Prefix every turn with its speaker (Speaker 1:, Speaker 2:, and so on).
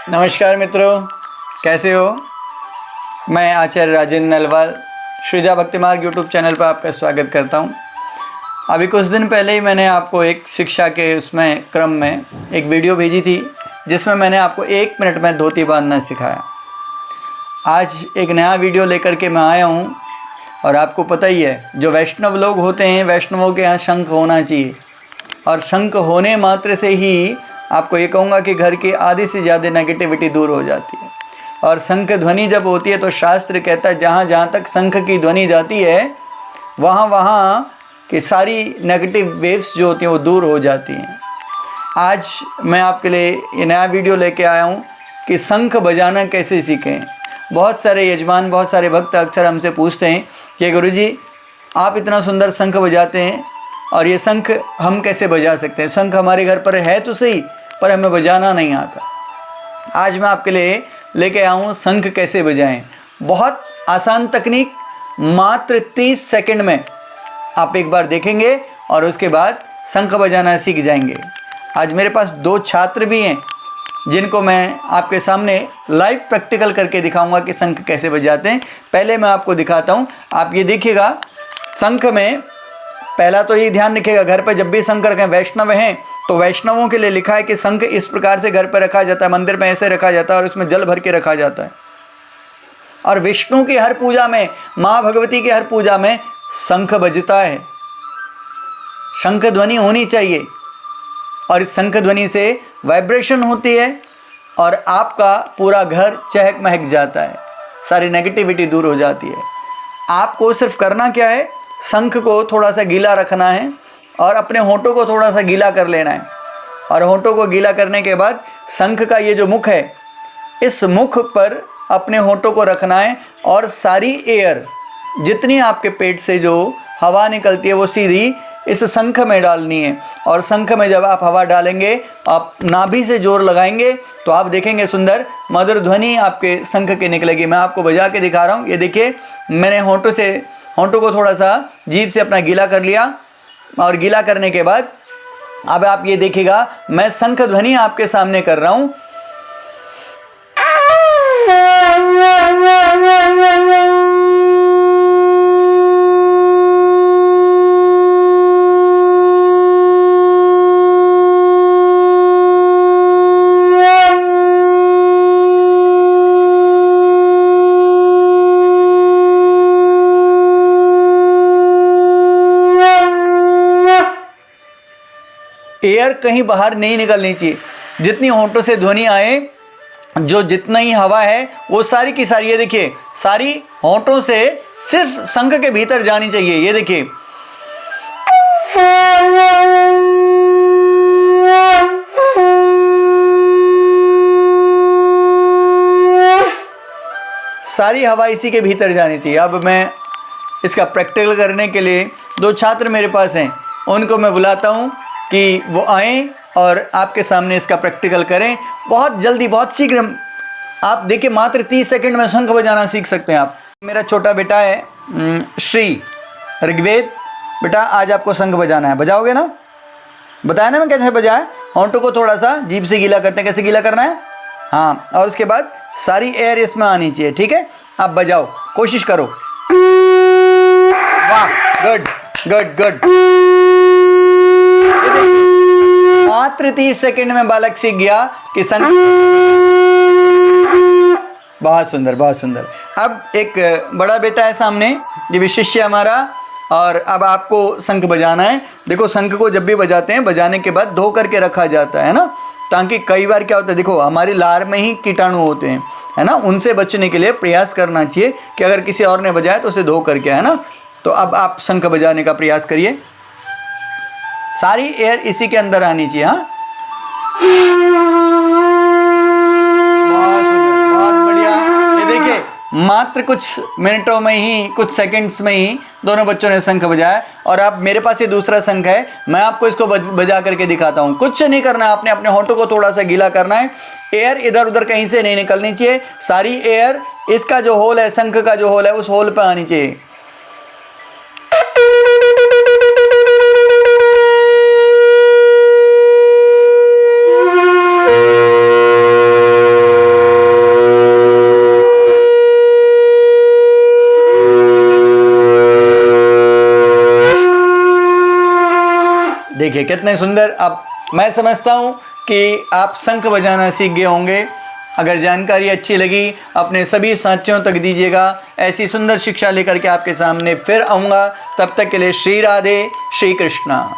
Speaker 1: नमस्कार मित्रों, कैसे हो। मैं आचार्य राजेंद्र नलवाल सृजा भक्ति मार्ग यूट्यूब चैनल पर आपका स्वागत करता हूं। अभी कुछ दिन पहले ही मैंने आपको एक शिक्षा के उसमें क्रम में एक वीडियो भेजी थी जिसमें मैंने आपको 1 मिनट में धोती बांधना सिखाया। आज एक नया वीडियो लेकर के मैं आया हूं और आपको पता ही है, जो वैष्णव लोग होते हैं, वैष्णवों के यहाँ शंख होना चाहिए और शंख होने मात्र से ही आपको ये कहूँगा कि घर की आधी से ज़्यादा नेगेटिविटी दूर हो जाती है। और शंख ध्वनि जब होती है तो शास्त्र कहता है जहाँ जहाँ तक शंख की ध्वनि जाती है वहाँ वहाँ की सारी नेगेटिव वेव्स जो होती हैं वो दूर हो जाती हैं। आज मैं आपके लिए ये नया वीडियो लेके आया हूँ कि शंख बजाना कैसे सीखें। बहुत सारे यजमान, बहुत सारे भक्त अक्सर हमसे पूछते हैं कि गुरुजी आप इतना सुंदर शंख बजाते हैं और ये शंख हम कैसे बजा सकते हैं। शंख हमारे घर पर है तो सही, पर हमें बजाना नहीं आता। आज मैं आपके लिए लेके आया हूँ शंख कैसे बजाएं। बहुत आसान तकनीक, मात्र 30 सेकंड में आप एक बार देखेंगे और उसके बाद शंख बजाना सीख जाएंगे। आज मेरे पास 2 छात्र भी हैं जिनको मैं आपके सामने लाइव प्रैक्टिकल करके दिखाऊंगा कि शंख कैसे बजाते हैं। पहले मैं आपको दिखाता हूँ, आप ये देखिएगा। शंख में पहला तो ये ध्यान रखिएगा, घर पर जब भी शंख रखें, वैष्णव हैं तो वैष्णवों के लिए लिखा है कि शंख इस प्रकार से घर पर रखा जाता है, मंदिर में ऐसे रखा जाता है और उसमें जल भर के रखा जाता है। और विष्णु की हर पूजा में, माँ भगवती की हर पूजा में शंख बजता है। शंख ध्वनि होनी चाहिए और इस शंख ध्वनि से वाइब्रेशन होती है और आपका पूरा घर चहक महक जाता है, सारी नेगेटिविटी दूर हो जाती है। आपको सिर्फ करना क्या है, शंख को थोड़ा सा गीला रखना है और अपने होंठों को थोड़ा सा गीला कर लेना है। और होंठों को गीला करने के बाद शंख का ये जो मुख है, इस मुख पर अपने होंठों को रखना है और सारी एयर जितनी आपके पेट से जो हवा निकलती है वो सीधी इस शंख में डालनी है। और शंख में जब आप हवा डालेंगे, आप नाभि से जोर लगाएंगे तो आप देखेंगे सुंदर मधुर ध्वनि आपके शंख की निकलेगी। मैं आपको बजा के दिखा रहा हूँ। ये देखिए, मैंने होंठों को थोड़ा सा जीभ से अपना गीला कर लिया और गीला करने के बाद अब आप ये देखिएगा, मैं शंख ध्वनि आपके सामने कर रहा हूं। एयर कहीं बाहर नहीं निकलनी चाहिए। जितनी होंठों से ध्वनि आए, जो जितना ही हवा है वो सारी की सारी, ये देखिए, सारी होंठों से सिर्फ शंख के भीतर जानी चाहिए। ये देखिए, सारी हवा इसी के भीतर जानी चाहिए। अब मैं इसका प्रैक्टिकल करने के लिए 2 छात्र मेरे पास हैं, उनको मैं बुलाता हूँ कि वो आएँ और आपके सामने इसका प्रैक्टिकल करें। बहुत जल्दी, बहुत शीघ्र आप देखिए, मात्र 30 सेकंड में शंख बजाना सीख सकते हैं आप। मेरा छोटा बेटा है श्री ऋग्वेद, बेटा आज आपको शंख बजाना है, बजाओगे ना? बताया ना मैं कैसे बजाए। होंठों को थोड़ा सा जीभ से गीला करते हैं, कैसे गीला करना है, हाँ, और उसके बाद सारी एयर इसमें आनी चाहिए। ठीक है, आप बजाओ, कोशिश करो। वाह, गुड गुड गुड। मात्र 30 सेकंड में बालक सीख गया कि शंख। बहुत सुंदर, बहुत सुंदर। अब एक बड़ा बेटा है सामने, ये भी शिष्य हमारा, और अब आपको शंख बजाना है। देखो, शंख को जब भी बजाते हैं, बजाने के बाद धो करके रखा जाता है ना, ताकि कई बार क्या होता है, देखो हमारी लार में ही कीटाणु होते हैं, है ना, उनसे बचने के लिए प्रयास करना चाहिए कि अगर किसी और ने बजाया तो उसे धो करके, है ना। तो अब आप शंख बजाने का प्रयास करिए, सारी एयर इसी के अंदर आनी चाहिए। हाँ, बहुत बढ़िया। ये देखिए, मात्र कुछ मिनटों में ही, कुछ सेकंड्स में ही दोनों बच्चों ने शंख बजाया। और अब मेरे पास ये दूसरा शंख है, मैं आपको इसको बजा करके दिखाता हूँ। कुछ नहीं करना है, आपने अपने होंठों को थोड़ा सा गीला करना है। एयर इधर उधर कहीं से नहीं निकलनी चाहिए, सारी एयर इसका जो होल है, शंख का जो होल है, उस होल पर आनी चाहिए। देखिए कितने सुंदर। अब मैं समझता हूँ कि आप शंख बजाना सीख गए होंगे। अगर जानकारी अच्छी लगी अपने सभी साथियों तक दीजिएगा। ऐसी सुंदर शिक्षा लेकर के आपके सामने फिर आऊँगा। तब तक के लिए श्री राधे, श्री कृष्णा।